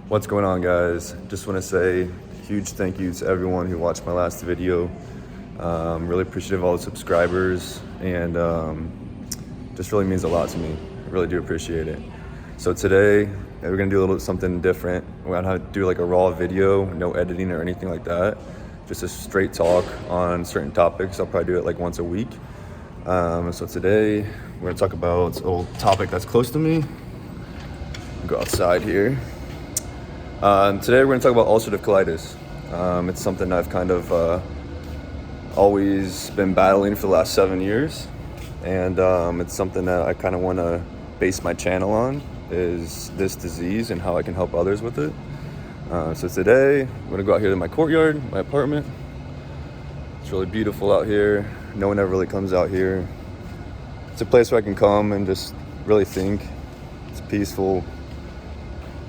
What's going on, guys? Just want to say a huge thank you to everyone who watched my last video. Really appreciative of all the subscribers, and just really means a lot to me. I really do appreciate it. So today we're gonna do a little something different. We're gonna do like a raw video, no editing or anything like that. Just a straight talk on certain topics. I'll probably do it like once a week. So today we're gonna talk about a little topic that's close to me. Go outside here. Today we're going to talk about ulcerative colitis. It's something I've kind of always been battling for the last 7 years, and it's something that I kind of want to base my channel on, is this disease and how I can help others with it. So today I'm going to go out here to my courtyard, my apartment. It's really beautiful out here. No one ever really comes out here. It's a place where I can come and just really think. It's peaceful.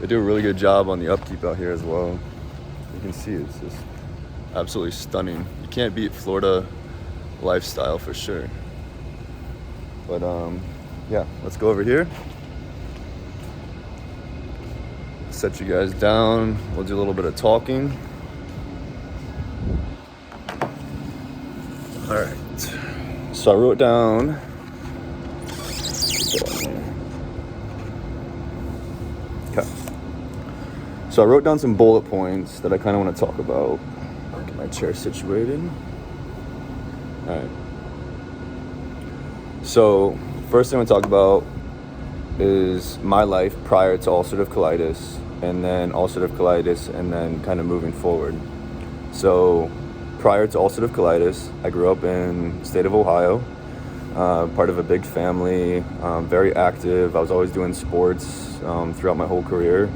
They do a really good job on the upkeep out here as well. You can see it's just absolutely stunning. You can't beat Florida lifestyle for sure. But yeah, let's go over here. Set you guys down. We'll do a little bit of talking. All right. So I wrote down. Okay. So I wrote down some bullet points that I kind of want to talk about. I'll get my chair situated. All right. So first thing I want to talk about is my life prior to ulcerative colitis, and then ulcerative colitis, and then kind of moving forward. So prior to ulcerative colitis, I grew up in the state of Ohio, part of a big family, very active. I was always doing sports throughout my whole career.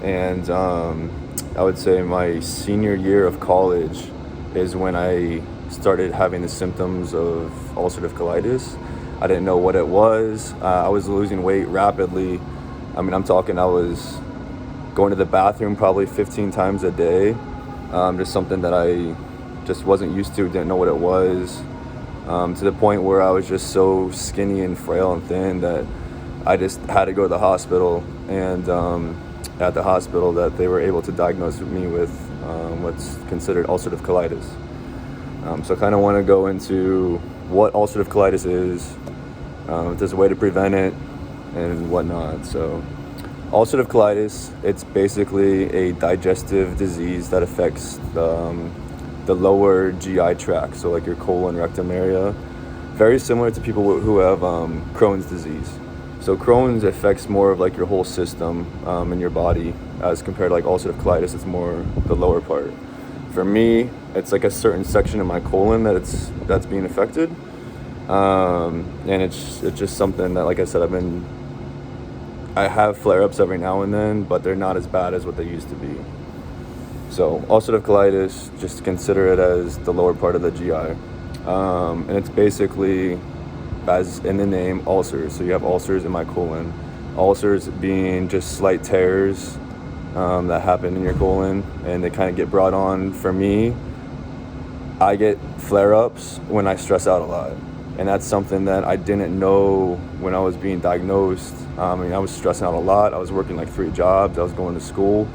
And I would say my senior year of college is when I started having the symptoms of ulcerative colitis. I didn't know what it was. I was losing weight rapidly. I mean, I'm talking, I was going to the bathroom probably 15 times a day. Just something that I just wasn't used to, didn't know what it was. To the point where I was just so skinny and frail and thin that I just had to go to the hospital. And at the hospital that they were able to diagnose me with what's considered ulcerative colitis. So I kind of want to go into what ulcerative colitis is, if there's a way to prevent it, and whatnot. So ulcerative colitis, it's basically a digestive disease that affects the lower GI tract, so like your colon, rectum area. Very similar to people who have Crohn's disease. So Crohn's affects more of like your whole system in your body, as compared to like ulcerative colitis, it's more the lower part. For me, it's like a certain section of my colon that's being affected, and it's just something that, like I said, I have flare-ups every now and then, but they're not as bad as what they used to be. So ulcerative colitis, just consider it as the lower part of the GI, and it's basically, as in the name, ulcers. So you have ulcers in my colon. Ulcers being just slight tears that happen in your colon, and they kind of get brought on. For me, I get flare-ups when I stress out a lot, and that's something that I didn't know when I was being diagnosed. I mean, I was stressing out a lot. I was working like 3 jobs. I was going to school,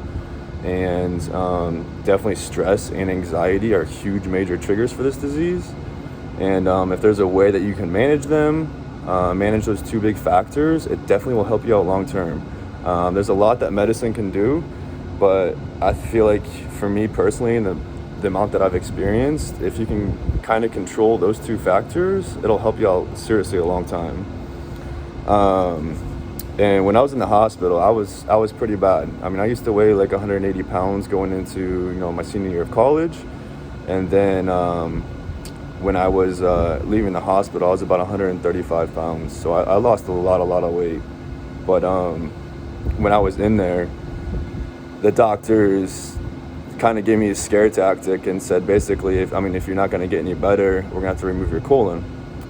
and definitely stress and anxiety are huge major triggers for this disease. And if there's a way that you can manage them, manage those 2 big factors, it definitely will help you out long term. There's a lot that medicine can do, but I feel like for me personally, and the amount that I've experienced, if you can kind of control those 2 factors, it'll help you out seriously a long time. And when I was in the hospital, I was pretty bad. I mean, I used to weigh like 180 pounds going into my senior year of college, and then when I was leaving the hospital, I was about 135 pounds. So I lost a lot of weight. But when I was in there, the doctors kind of gave me a scare tactic and said, basically, if you're not going to get any better, we're going to have to remove your colon.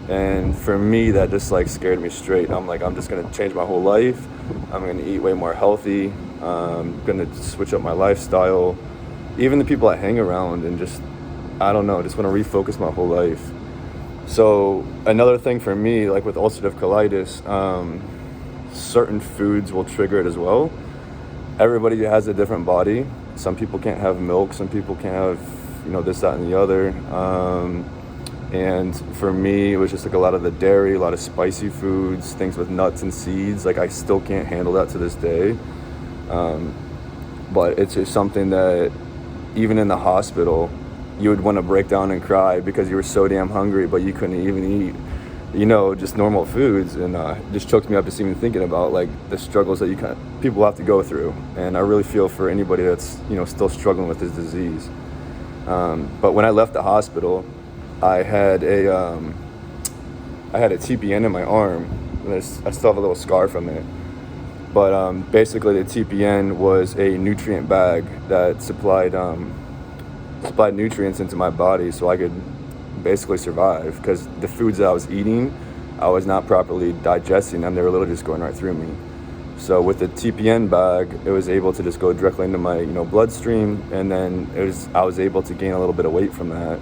And for me, that just like scared me straight. I'm like, I'm just going to change my whole life. I'm going to eat way more healthy. I'm going to switch up my lifestyle. Even the people I hang around, and just, I don't know, just want to refocus my whole life. So another thing for me, like with ulcerative colitis, certain foods will trigger it as well. everybody has a different body. Some people can't have milk, some people can't have, this, that, and the other. And for me, it was just like a lot of the dairy, a lot of spicy foods, things with nuts and seeds. Like I still can't handle that to this day. But it's just something that even in the hospital, you would want to break down and cry because you were so damn hungry, but you couldn't even eat, just normal foods. And just choked me up just even thinking about like the struggles that people have to go through. And I really feel for anybody that's, still struggling with this disease. But when I left the hospital, I had a TPN in my arm. And I still have a little scar from it. But basically, the TPN was a nutrient bag that supplied nutrients into my body so I could basically survive. Because the foods that I was eating, I was not properly digesting them. They were literally just going right through me. So with the TPN bag, it was able to just go directly into my bloodstream, and then I was able to gain a little bit of weight from that.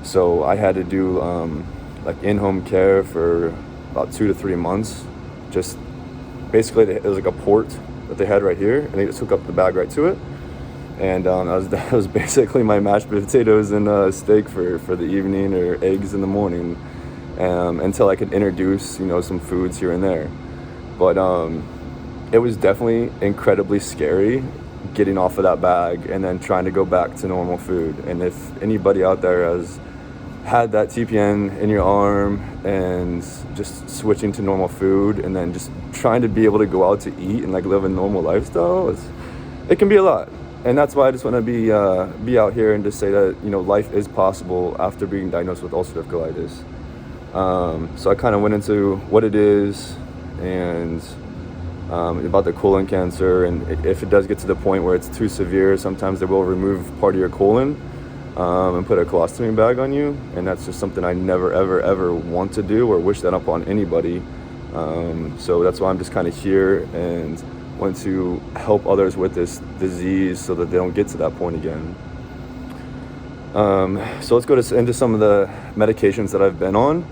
So I had to do like in-home care for about 2 to 3 months. Just basically, it was like a port that they had right here, and they just hook up the bag right to it. And that was basically my mashed potatoes and steak for the evening, or eggs in the morning, until I could introduce some foods here and there. But it was definitely incredibly scary getting off of that bag and then trying to go back to normal food. And if anybody out there has had that TPN in your arm and just switching to normal food and then just trying to be able to go out to eat and like live a normal lifestyle, it can be a lot. And that's why I just want to be out here and just say that life is possible after being diagnosed with ulcerative colitis. So I kind of went into what it is and about the colon cancer, and if it does get to the point where it's too severe, sometimes they will remove part of your colon and put a colostomy bag on you, and that's just something I never ever want to do or wish that upon anybody. So that's why I'm just kind of here and want to help others with this disease so that they don't get to that point again. So let's go into some of the medications that I've been on.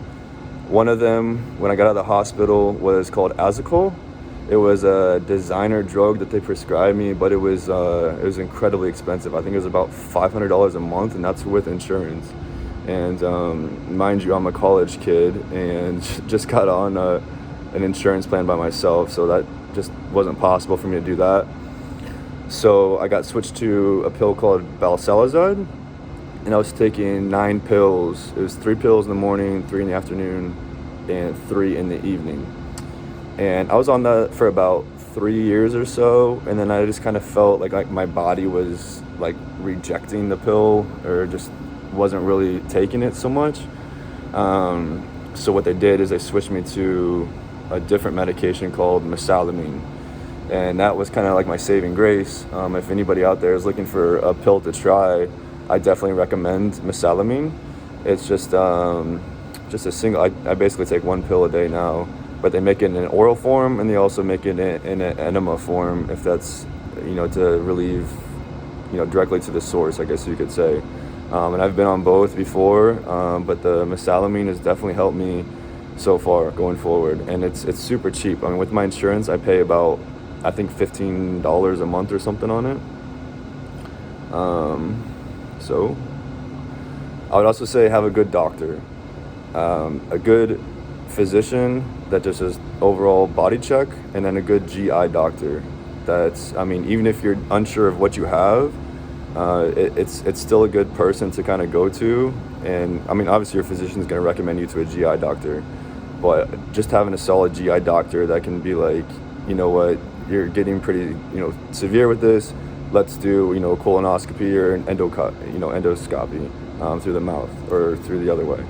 One of them, when I got out of the hospital, was called Azicol. It was a designer drug that they prescribed me, but it was incredibly expensive. I think it was about $500 a month, and that's with insurance. And mind you, I'm a college kid and just got on an insurance plan by myself, so that just wasn't possible for me to do that. So I got switched to a pill called Balsalazad, and I was taking 9 pills. It was 3 pills in the morning, 3 in the afternoon, and 3 in the evening. And I was on that for about 3 years or so, and then I just kind of felt like my body was like rejecting the pill, or just wasn't really taking it so much. So what they did is they switched me to a different medication called mesalamine, and that was kind of like my saving grace. If anybody out there is looking for a pill to try, I definitely recommend mesalamine. It's just a single. I basically take 1 pill a day now. But they make it in an oral form, and they also make it in an enema form, if that's, to relieve, directly to the source, I guess you could say. And I've been on both before, but the mesalamine has definitely helped me so far going forward. And it's super cheap. I mean, with my insurance, I pay about, I think, $15 a month or something on it. So I would also say have a good doctor, a good physician that just does overall body check, and then a good GI doctor. Even if you're unsure of what you have, it's still a good person to kind of go to. And obviously your physician is going to recommend you to a GI doctor, but just having a solid GI doctor that can be like, you know what, you're getting pretty, severe with this, let's do, colonoscopy or an endoscopy through the mouth or through the other way.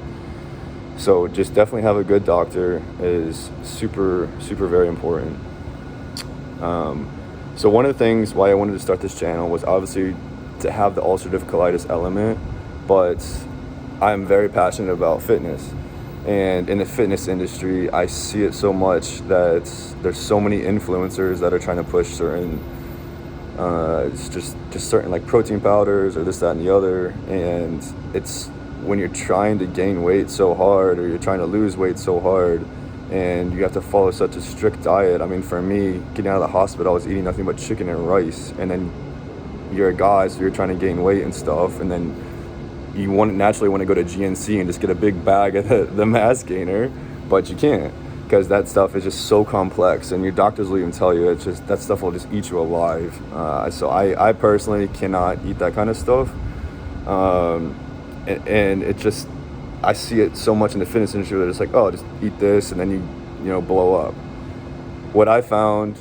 So just definitely have a good doctor is super, super very important. So one of the things why I wanted to start this channel was obviously to have the ulcerative colitis element, but I'm very passionate about fitness. And in the fitness industry, I see it so much that there's so many influencers that are trying to push certain, just certain like protein powders or this, that, and the other. And it's when you're trying to gain weight so hard, or you're trying to lose weight so hard, and you have to follow such a strict diet. I mean, for me, getting out of the hospital, I was eating nothing but chicken and rice, and then you're a guy, so you're trying to gain weight and stuff, and then you naturally want to go to GNC and just get a big bag of the mass gainer, but you can't, because that stuff is just so complex, and your doctors will even tell you it's just that stuff will just eat you alive. So I personally cannot eat that kind of stuff, and it just, I see it so much in the fitness industry that it's like, oh, just eat this and then you blow up. What I found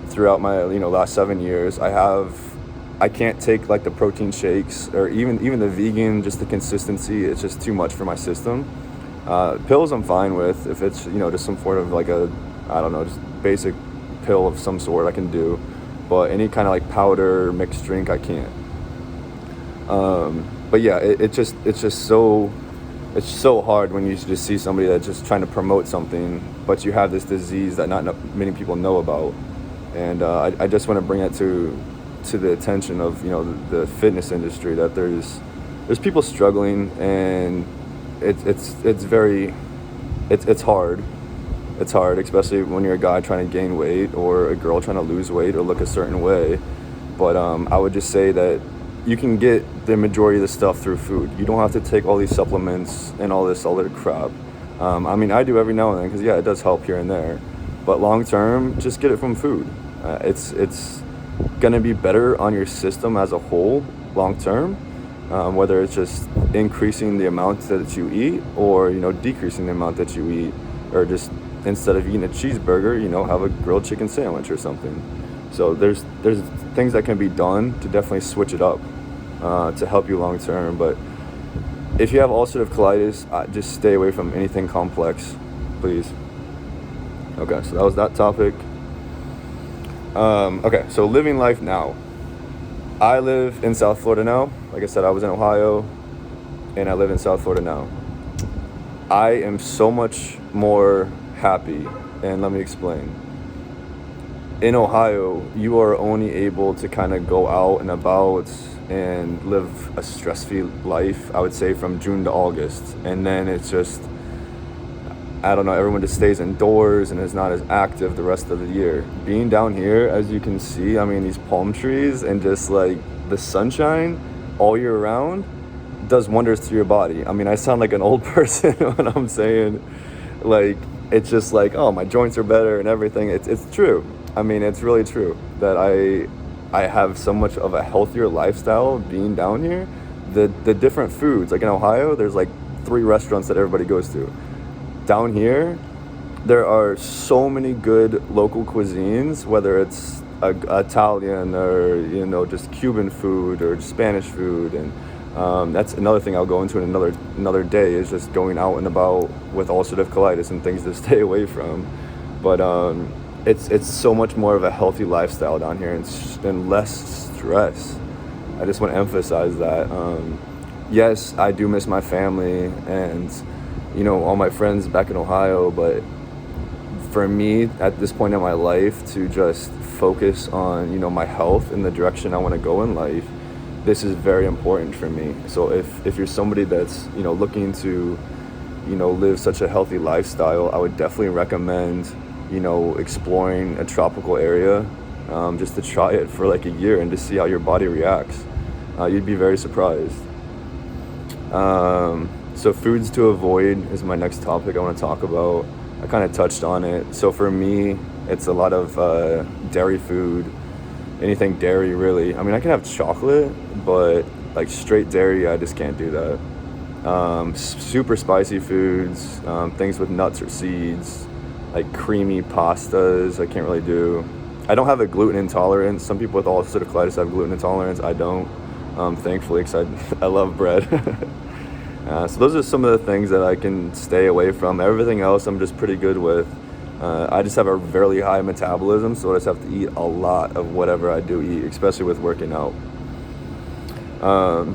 throughout my last 7 years, I can't take like the protein shakes or even the vegan, just the consistency, it's just too much for my system. Pills I'm fine with, if it's just some sort of like just basic pill of some sort I can do, but any kind of like powder mixed drink I can't. But yeah, it's so hard when you just see somebody that's just trying to promote something, but you have this disease that not many people know about. And I just want to bring it to the attention of the fitness industry, that there's people struggling, and it's hard. It's hard, especially when you're a guy trying to gain weight or a girl trying to lose weight or look a certain way. But I would just say that you can get the majority of the stuff through food. You don't have to take all these supplements and all this other crap. I mean, I do every now and then, because yeah, it does help here and there. But long term, just get it from food. It's gonna be better on your system as a whole long term, whether it's just increasing the amount that you eat or decreasing the amount that you eat, or just instead of eating a cheeseburger, have a grilled chicken sandwich or something. So there's things that can be done to definitely switch it up to help you long term. But if you have ulcerative colitis, just stay away from anything complex, please. Okay, so that was that topic. Okay, so living life now. I live in South Florida now. Like I said, I was in Ohio, and I live in South Florida now. I am so much more happy, and let me explain. In Ohio, you are only able to kind of go out and about and live a stress-free life, I would say, from June to August. And then it's just, I don't know, everyone just stays indoors and is not as active the rest of the year. Being down here, as you can see, I mean, these palm trees and just like the sunshine all year round does wonders to your body. I mean, I sound like an old person when I'm saying, like, it's just like, oh, my joints are better and everything. It's true. I mean, it's really true that I have so much of a healthier lifestyle being down here. The different foods, like in Ohio, there's like 3 restaurants that everybody goes to. Down here, there are so many good local cuisines, whether it's Italian or just Cuban food or Spanish food, and that's another thing I'll go into in another day, is just going out and about with ulcerative colitis and things to stay away from. But it's so much more of a healthy lifestyle down here and less stress. I just want to emphasize that. Yes, I do miss my family and all my friends back in Ohio, but for me at this point in my life to just focus on my health and the direction I want to go in life, this is very important for me. So if you're somebody that's looking to live such a healthy lifestyle, I would definitely recommend exploring a tropical area, just to try it for like a year and to see how your body reacts. You'd be very surprised. So foods to avoid is my next topic I want to talk about. I kind of touched on it. So for me, it's a lot of dairy food, anything dairy really. I mean, I can have chocolate, but like straight dairy, I just can't do that. Super spicy foods, things with nuts or seeds, like creamy pastas, I can't really do. I don't have a gluten intolerance. Some people with ulcerative colitis have gluten intolerance. I don't, thankfully, because I love bread. So those are some of the things that I can stay away from. Everything else I'm just pretty good with. I just have a very high metabolism, so I just have to eat a lot of whatever I do eat, especially with working out.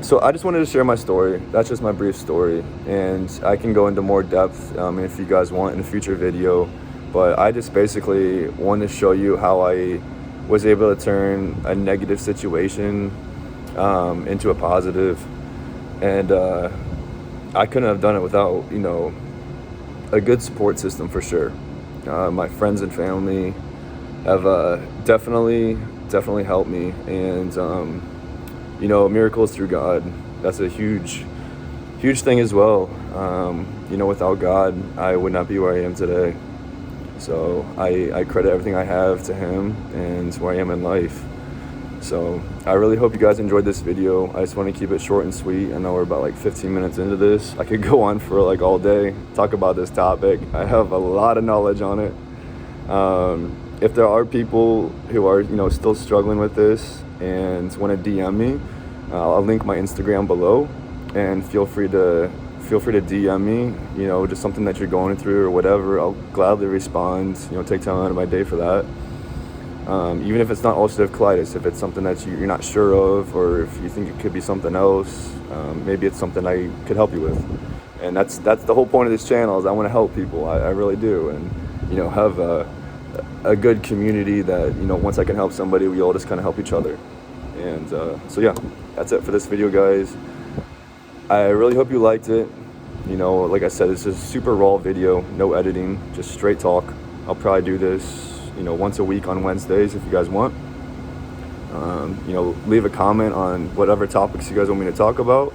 So I just wanted to share my story. That's just my brief story, and I can go into more depth if you guys want in a future video. But I just basically want to show you how I was able to turn a negative situation into a positive, and I couldn't have done it without a good support system for sure. my friends and family have definitely helped me. And miracles through God, that's a huge thing as well. Without God, I would not be where I am today. So I credit everything I have to Him and where I am in life. So I really hope you guys enjoyed this video. I just want to keep it short and sweet. I know we're about like 15 minutes into this. I could go on for like all day, talk about this topic. I have a lot of knowledge on it. If there are people who are, still struggling with this and want to DM me, I'll link my Instagram below, and feel free to DM me, just something that you're going through or whatever. I'll gladly respond, take time out of my day for that. Even if it's not ulcerative colitis, if it's something that you're not sure of, or if you think it could be something else, maybe it's something I could help you with. And that's the whole point of this channel, is I want to help people. I really do. And, have a good community that, once I can help somebody, we all just kind of help each other. And so yeah, that's it for this video, guys. I really hope you liked it. Like I said, it's just a super raw video, no editing, just straight talk. I'll probably do this, once a week on Wednesdays if you guys want. Leave a comment on whatever topics you guys want me to talk about,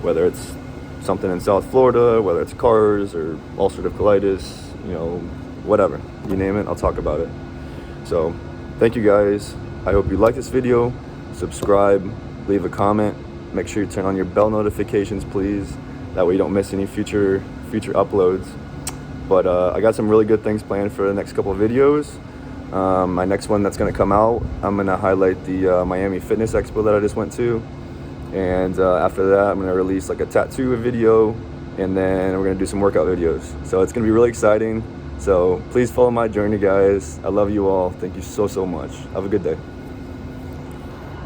whether it's something in South Florida, whether it's cars or ulcerative colitis, whatever. You name it, I'll talk about it. So, thank you guys. I hope you like this video. Subscribe, leave a comment. Make sure you turn on your bell notifications, please. That way you don't miss any future uploads. But I got some really good things planned for the next couple of videos. My next one that's going to come out, I'm going to highlight the Miami Fitness Expo that I just went to. And after that, I'm going to release like a tattoo video. And then we're going to do some workout videos. So it's going to be really exciting. So please follow my journey, guys. I love you all. Thank you so much. Have a good day.